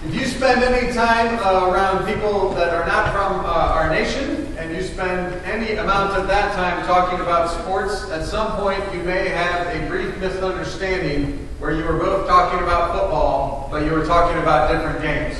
If you spend any time around people that are not from our nation, and you spend any amount of that time talking about sports, at some point you may have a brief misunderstanding where you were both talking about football, but you were talking about different games.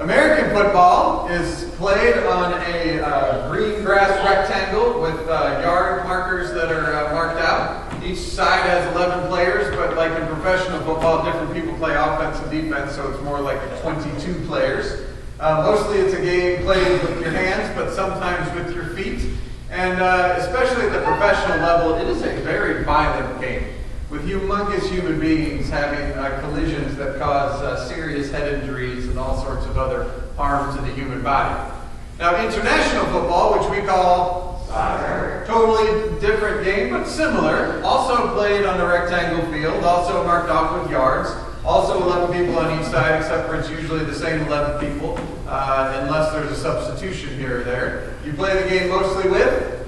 American football is played on a green grass rectangle with yard markers that are marked out. Each side has 11 players, but like in professional football, different people play offense and defense, so it's more like 22 players. Mostly it's a game played with your hands, but sometimes with your feet. And especially at the professional level, it is a very violent game, with humongous human beings having collisions that cause serious head injuries and all sorts of other harm to the human body. Now, international football, which we call soccer, totally different game, but similar, also played on a rectangle field, also marked off with yards, also 11 people on each side, except for it's usually the same 11 people, unless there's a substitution here or there. You play the game mostly with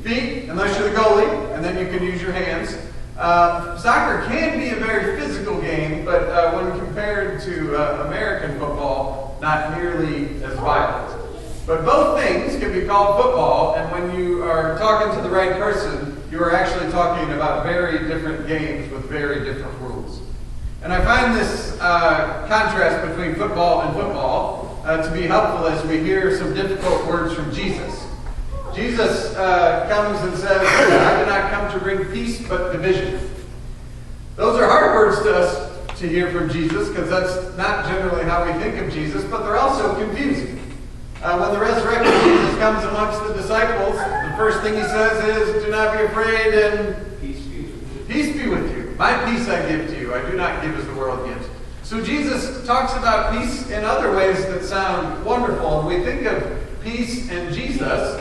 feet, unless you're the goalie, and then you can use your hands. Soccer can be a very physical game, but when compared to American football, not nearly as violent. But both things can be called football, and when you are talking to the right person, you are actually talking about very different games with very different rules. And I find this contrast between football and football to be helpful as we hear some difficult words from Jesus. Jesus comes and says, I did not come to bring peace, but division. Those are hard words to us to hear from Jesus, because that's not generally how we think of Jesus, but they're also confusing. When the resurrected Jesus comes amongst the disciples, the first thing he says is, do not be afraid, and peace be with you. My peace I give to you. I do not give as the world gives. So Jesus talks about peace in other ways that sound wonderful. And we think of peace and Jesus,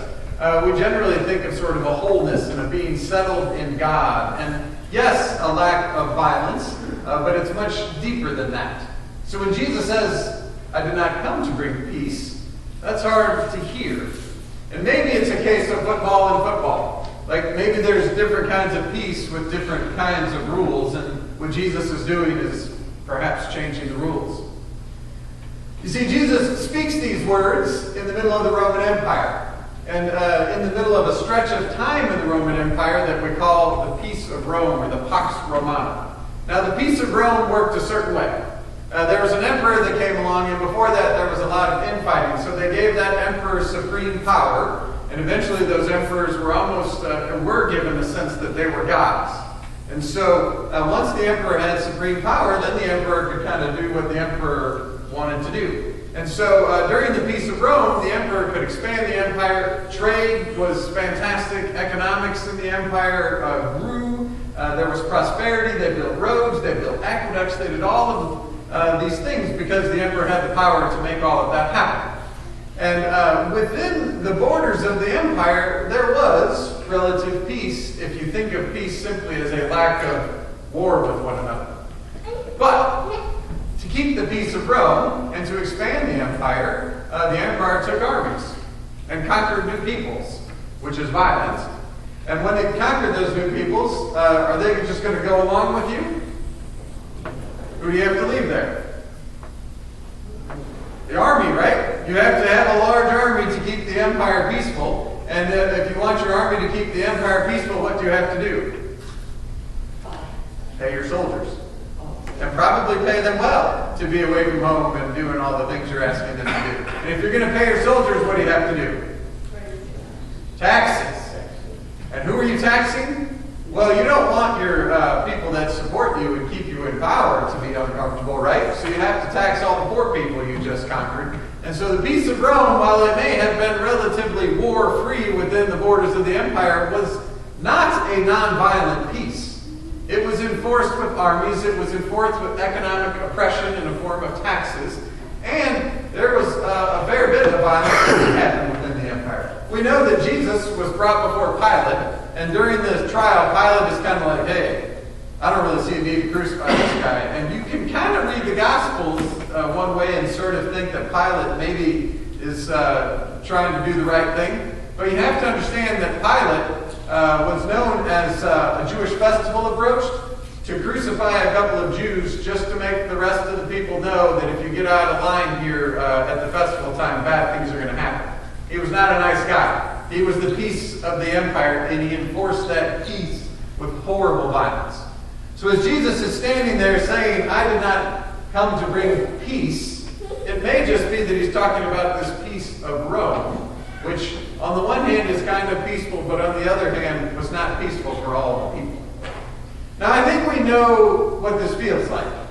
we generally think of sort of a wholeness and a being settled in God. And yes, a lack of violence, but it's much deeper than that. So when Jesus says, I did not come to bring peace, that's hard to hear. And maybe it's a case of football and football. Like maybe there's different kinds of peace with different kinds of rules, and what Jesus is doing is perhaps changing the rules. You see, Jesus speaks these words in the middle of the Roman Empire, and in the middle of a stretch of time in the Roman Empire that we call the Peace of Rome, or the Pax Romana. Now, the Peace of Rome worked a certain way. There was an emperor that came along, and before that there was a lot of infighting. So they gave that emperor supreme power, and eventually those emperors were almost, were given the sense that they were gods. And so once the emperor had supreme power, then the emperor could kind of do what the emperor wanted to do. And so during the Peace of Rome, the emperor could expand the empire. Trade was fantastic. Economics in the empire grew. There was prosperity. They built roads. They built aqueducts. They did all of these things because the emperor had the power to make all of that happen. And within the borders of the empire, there was relative peace, if you think of peace simply as a lack of war with one another. But to keep the peace of Rome and to expand the empire took armies and conquered new peoples, which is violence. And when they conquered those new peoples, are they just going to go along with you? Who do you have to leave there? The army, right? You have to have a large army to keep the empire peaceful. And if you want your army to keep the empire peaceful, what do you have to do? Pay your soldiers. And probably pay them well to be away from home and doing all the things you're asking them to do. And if you're going to pay your soldiers, what do you have to do? Taxes. And who are you taxing? Well, you don't want your people that support you and keep you in power to be uncomfortable, right? So you have to tax all the poor people you just conquered. And so the Peace of Rome, while it may have been relatively war-free within the borders of the empire, was not a non-violent peace. It was enforced with armies. It was enforced with economic oppression in the form of taxes. And there was a fair bit of violence that happened within the empire. We know that Jesus was brought before Pilate. And during this trial, Pilate is kind of like, hey, I don't really see a need to crucify this guy. And you can kind of read the Gospels one way and sort of think that Pilate maybe is trying to do the right thing. But you have to understand that Pilate was known as a Jewish festival approached to crucify a couple of Jews just to make the rest of the people know that if you get out of line here at the festival time, bad things are going to happen. He was not a nice guy. He was the peace of the empire, and he enforced that peace with horrible violence. So as Jesus is standing there saying, I did not come to bring peace, it may just be that he's talking about this peace of Rome, which on the one hand is kind of peaceful, but on the other hand was not peaceful for all the people. Now I think we know what this feels like.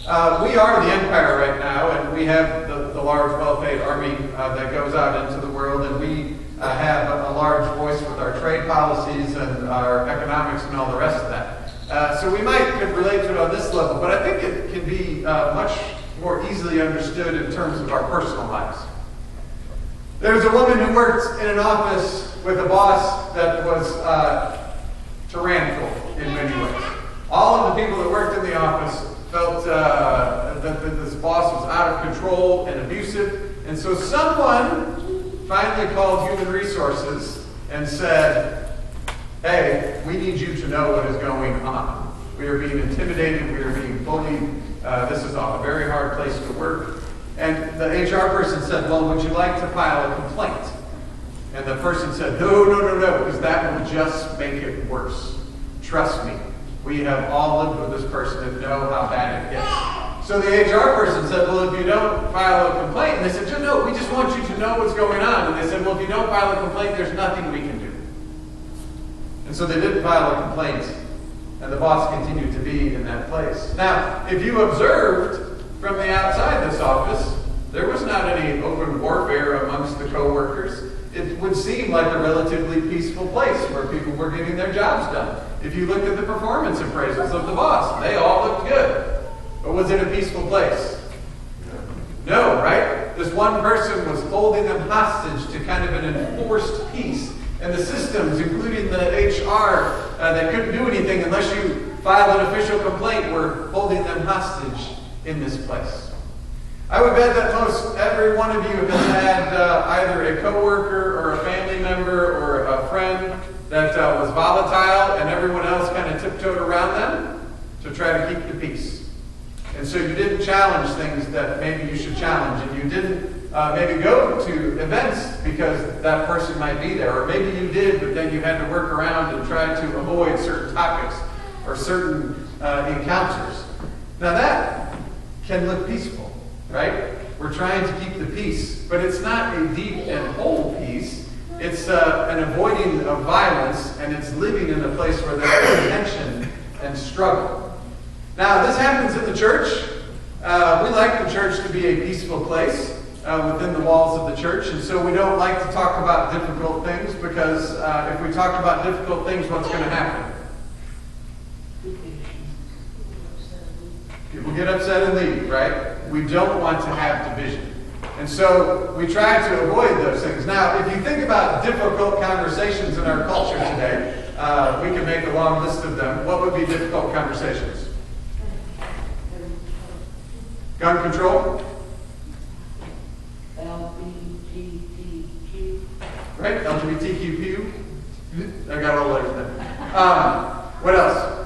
We are the empire right now, and we have the large, well-paid army that goes out into the world, and we have a large voice with our trade policies and our economics and all the rest of that. So we could relate to it on this level, but I think it can be much more easily understood in terms of our personal lives. There was a woman who worked in an office with a boss that was tyrannical in many ways. All of the people that worked in the office felt that this boss was out of control and abusive, and so someone finally called Human Resources and said, hey, we need you to know what is going on. We are being intimidated, we are being bullied, this is a very hard place to work. And the HR person said, well, would you like to file a complaint? And the person said, no, because that will just make it worse. Trust me, we have all lived with this person and know how bad it gets. So the HR person said, well, if you don't file a complaint, and they said, no, we just want you to know what's going on. And they said, well, if you don't file a complaint, there's nothing we can do. And so they didn't file a complaint, and the boss continued to be in that place. Now, if you observed from the outside this office, there was not any open warfare amongst the co-workers. It would seem like a relatively peaceful place where people were getting their jobs done. If you looked at the performance appraisals of the boss, they all looked good. But was it a peaceful place? No, right? This one person was holding them hostage to kind of an enforced peace. And the systems, including the HR, that couldn't do anything unless you filed an official complaint, were holding them hostage in this place. I would bet that most every one of you has had either a coworker or a family member or a friend that was volatile, and everyone else kind of tiptoed around them to try to keep the peace. And so you didn't challenge things that maybe you should challenge, and you didn't maybe go to events because that person might be there, or maybe you did, but then you had to work around and try to avoid certain topics or certain encounters. Now that can look peaceful, right? We're trying to keep the peace, but it's not a deep and whole peace. It's an avoiding of violence, and it's living in a place where there's tension and struggle. Now, this happens in the church. We like the church to be a peaceful place within the walls of the church, and so we don't like to talk about difficult things, because if we talk about difficult things, what's going to happen? People get upset and leave, right? We don't want to have division. And so we try to avoid those things. Now, if you think about difficult conversations in our culture today, we can make a long list of them. What would be difficult conversations? Gun control? LGBTQ. Right? LGBTQ. I got all those there. What else?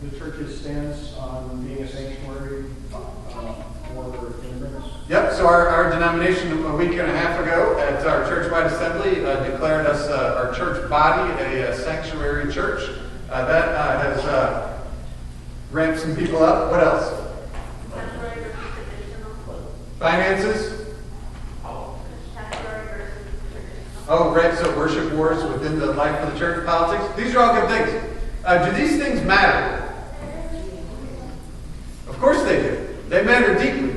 The church's stance on being a sanctuary for immigrants. Yep, so our denomination a week and a half ago at our church-wide assembly declared us, our church body, a sanctuary church. That has ramped some people up. What else? Finances? Oh, right, so worship wars within the life of the church, politics. These are all good things. Do these things matter? Of course they do. They matter deeply.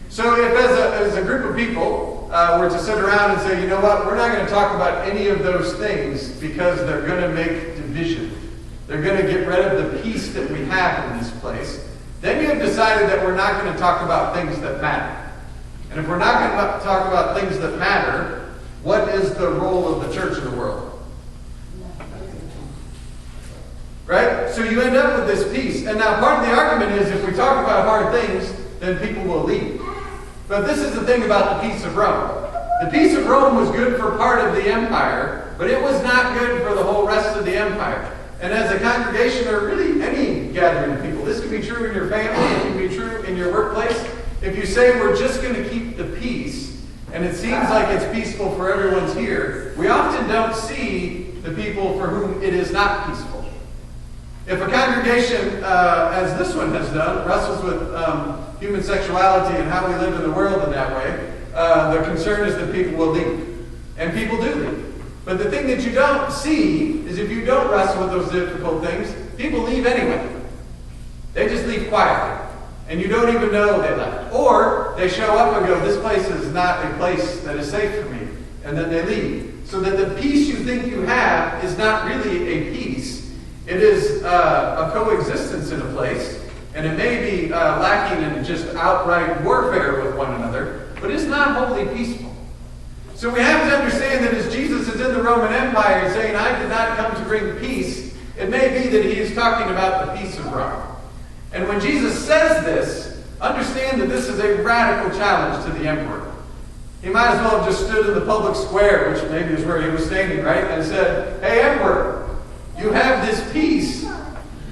So if as a group of people were to sit around and say, you know what, we're not going to talk about any of those things because they're going to make division. They're going to get rid of the peace that we have in this place. Then you have decided that we're not going to talk about things that matter. And if we're not going to talk about things that matter, what is the role of the church in the world? Right? So you end up with this peace. And now part of the argument is if we talk about hard things, then people will leave. But this is the thing about the peace of Rome. The peace of Rome was good for part of the empire, but it was not good for the whole rest of the empire. And as a congregation, or really any gathering of people, peaceful. This can be true in your family. It can be true in your workplace. If you say we're just going to keep the peace, and it seems like it's peaceful for everyone's here, we often don't see the people for whom it is not peaceful. If a congregation, as this one has done, wrestles with human sexuality and how we live in the world in that way, the concern is that people will leave. And people do leave. But the thing that you don't see is if you don't wrestle with those difficult things, people leave anyway. They just leave quietly. And you don't even know they left. Or they show up and go, this place is not a place that is safe for me. And then they leave. So that the peace you think you have is not really a peace. It is a coexistence in a place. And it may be lacking in just outright warfare with one another. But it's not wholly peaceful. So we have to understand that as Jesus is in the Roman Empire saying, I did not come to bring peace, it may be that he is talking about the peace of Rome. And when Jesus says this, understand that this is a radical challenge to the emperor. He might as well have just stood in the public square, which maybe is where he was standing, right? And said, hey, emperor, you have this peace.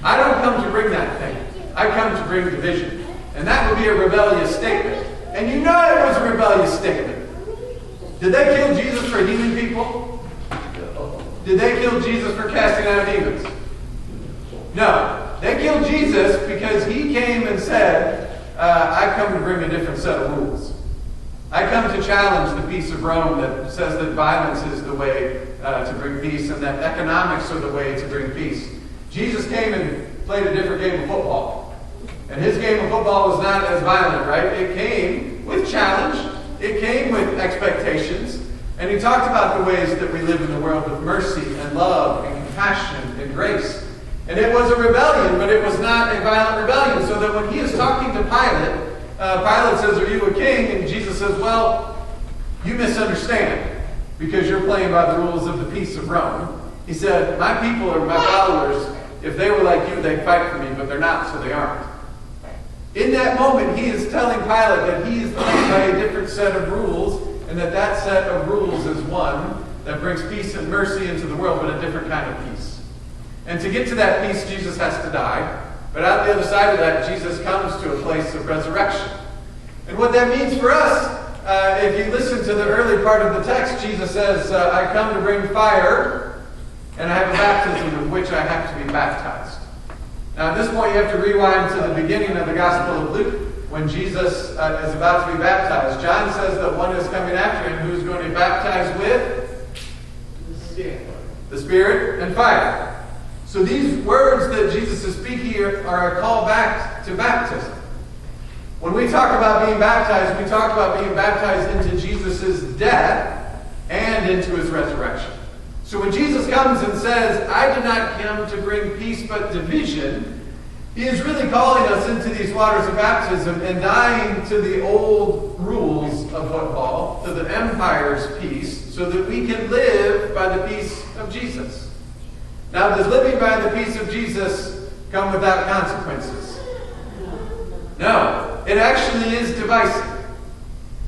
I don't come to bring that thing. I come to bring division. And that would be a rebellious statement. And you know it was a rebellious statement. Did they kill Jesus for healing people? Did they kill Jesus for casting out demons? No. They killed Jesus because he came and said, I come to bring a different set of rules. I come to challenge the peace of Rome that says that violence is the way to bring peace and that economics are the way to bring peace. Jesus came and played a different game of football. And his game of football was not as violent, right? It came with challenge. It came with expectations. And he talked about the ways that we live in the world with mercy and love and compassion and grace. And it was a rebellion, but it was not a violent rebellion. So that when he is talking to Pilate, Pilate says, are you a king? And Jesus says, well, you misunderstand because you're playing by the rules of the peace of Rome. He said, my people are my followers. If they were like you, they'd fight for me, but they're not, so they aren't. In that moment, he is telling Pilate that he is playing by a different set of rules, and that set of rules is one that brings peace and mercy into the world, but a different kind of peace. And to get to that peace, Jesus has to die. But out the other side of that, Jesus comes to a place of resurrection. And what that means for us, if you listen to the early part of the text, Jesus says, I come to bring fire, and I have a baptism with which I have to be baptized. Now, at this point, you have to rewind to the beginning of the Gospel of Luke, when Jesus is about to be baptized. John says that one is coming after him who's going to be baptized with the Spirit and fire. So these words that Jesus is speaking here are a call back to baptism. When we talk about being baptized, we talk about being baptized into Jesus' death and into his resurrection. So when Jesus comes and says, I did not come to bring peace but division, he is really calling us into these waters of baptism and dying to the old rules of football, to the empire's peace, so that we can live by the peace of Jesus. Now, does living by the peace of Jesus come without consequences? No. It actually is divisive.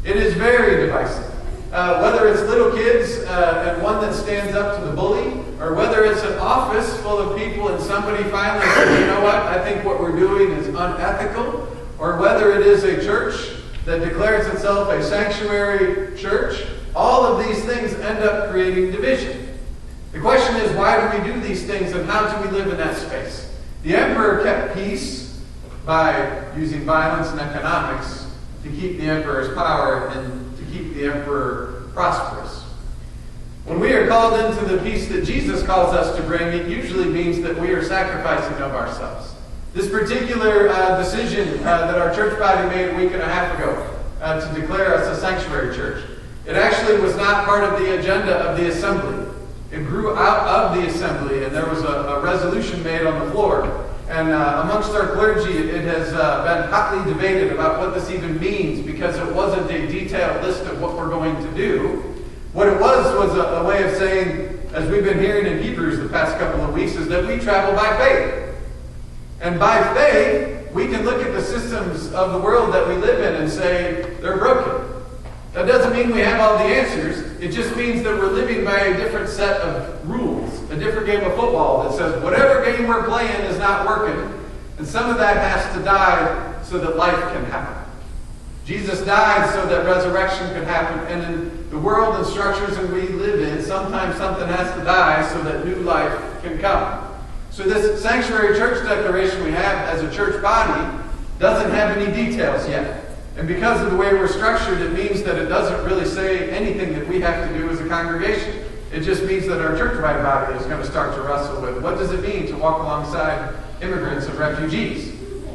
It is very divisive. Whether it's little kids and one that stands up to the bully, or whether it's an office full of people and somebody finally says, you know what, I think what we're doing is unethical, or whether it is a church that declares itself a sanctuary church, all of these things end up creating division. The question is, why do we do these things and how do we live in that space? The emperor kept peace by using violence and economics to keep the emperor's power and to keep the emperor prosperous. When we are called into the peace that Jesus calls us to bring, it usually means that we are sacrificing of ourselves. This particular decision that our church body made a week and a half ago to declare us a sanctuary church, it actually was not part of the agenda of the assembly. It grew out of the assembly, and there was a resolution made on the floor. And amongst our clergy, it has been hotly debated about what this even means, because it wasn't a detailed list of what we're going to do. What it was a way of saying, as we've been hearing in Hebrews the past couple of weeks, is that we travel by faith. And by faith, we can look at the systems of the world that we live in and say, they're broken. That doesn't mean we have all the answers. It just means that we're living by a different set of rules, a different game of football that says whatever game we're playing is not working. And some of that has to die so that life can happen. Jesus died so that resurrection could happen. And in the world and structures that we live in, sometimes something has to die so that new life can come. So this sanctuary church declaration we have as a church body doesn't have any details yet. And because of the way we're structured, it means that it doesn't really say anything that we have to do as a congregation. It just means that our church-wide body is going to start to wrestle with what does it mean to walk alongside immigrants and refugees,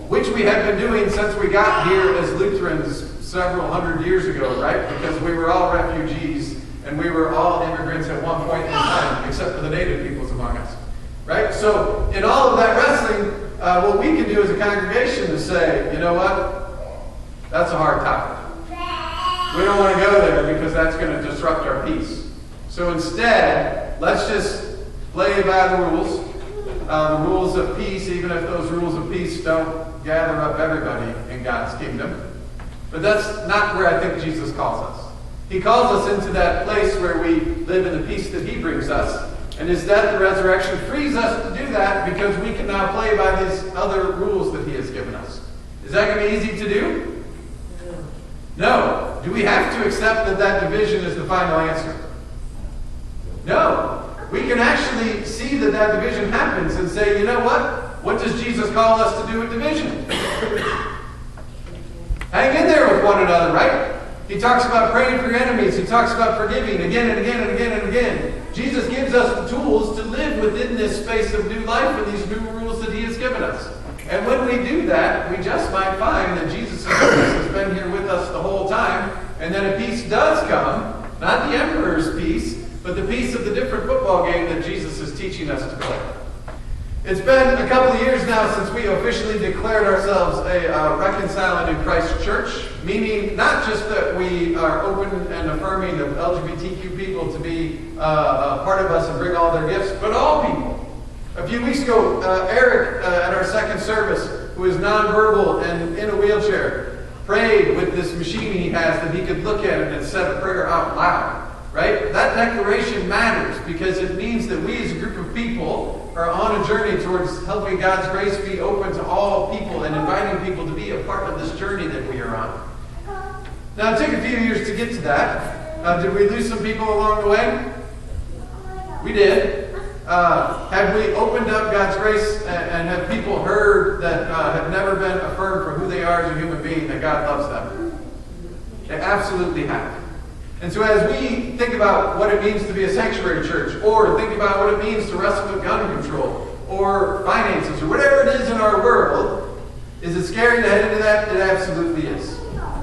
which we have been doing since we got here as Lutherans several hundred years ago, right? Because we were all refugees and we were all immigrants at one point in time, except for the native peoples among us, right? So in all of that wrestling, what we can do as a congregation is say, you know what? That's a hard topic. We don't want to go there because that's going to disrupt our peace. So instead, let's just play by the rules of peace, even if those rules of peace don't gather up everybody in God's kingdom. But that's not where I think Jesus calls us. He calls us into that place where we live in the peace that he brings us. And his death and resurrection frees us to do that because we can now play by these other rules that he has given us. Is that going to be easy to do? No. Do we have to accept that that division is the final answer? No. We can actually see that that division happens and say, you know what? What does Jesus call us to do with division? Hang in there with one another, right? He talks about praying for your enemies. He talks about forgiving again and again and again and again. Jesus gives us the tools to live within this space of new life and these new rules that he has given us. And when we do that, we just might find that Jesus' peace has been here with us the whole time, and then a peace does come, not the emperor's peace, but the peace of the different football game that Jesus is teaching us to play. It's been a couple of years now since we officially declared ourselves a reconciling in Christ church, meaning not just that we are open and affirming of LGBTQ people to be a part of us and bring all their gifts, but all people. A few weeks ago, Eric at our second service, who is nonverbal and in a wheelchair, prayed with this machine he has that he could look at it and said a prayer out loud. Right? That declaration matters because it means that we as a group of people are on a journey towards helping God's grace be open to all people and inviting people to be a part of this journey that we are on. Now, it took a few years to get to that. Did we lose some people along the way? We did. Have we opened up God's grace and have people heard that have never been affirmed for who they are as a human being, that God loves them? They absolutely have. And so as we think about what it means to be a sanctuary church, or think about what it means to wrestle with gun control, or finances, or whatever it is in our world, is it scary to head into that? It absolutely is.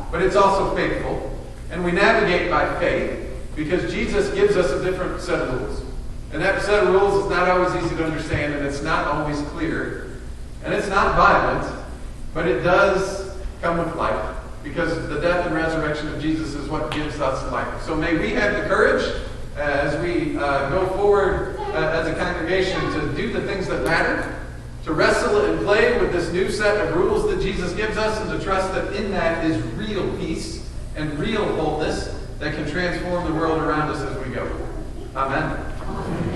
But it's also faithful, and we navigate by faith, because Jesus gives us a different set of rules. And that set of rules is not always easy to understand, and it's not always clear, and it's not violent, but it does come with life. Because the death and resurrection of Jesus is what gives us life. So may we have the courage as we go forward as a congregation to do the things that matter, to wrestle and play with this new set of rules that Jesus gives us, and to trust that in that is real peace and real wholeness that can transform the world around us as we go. Amen.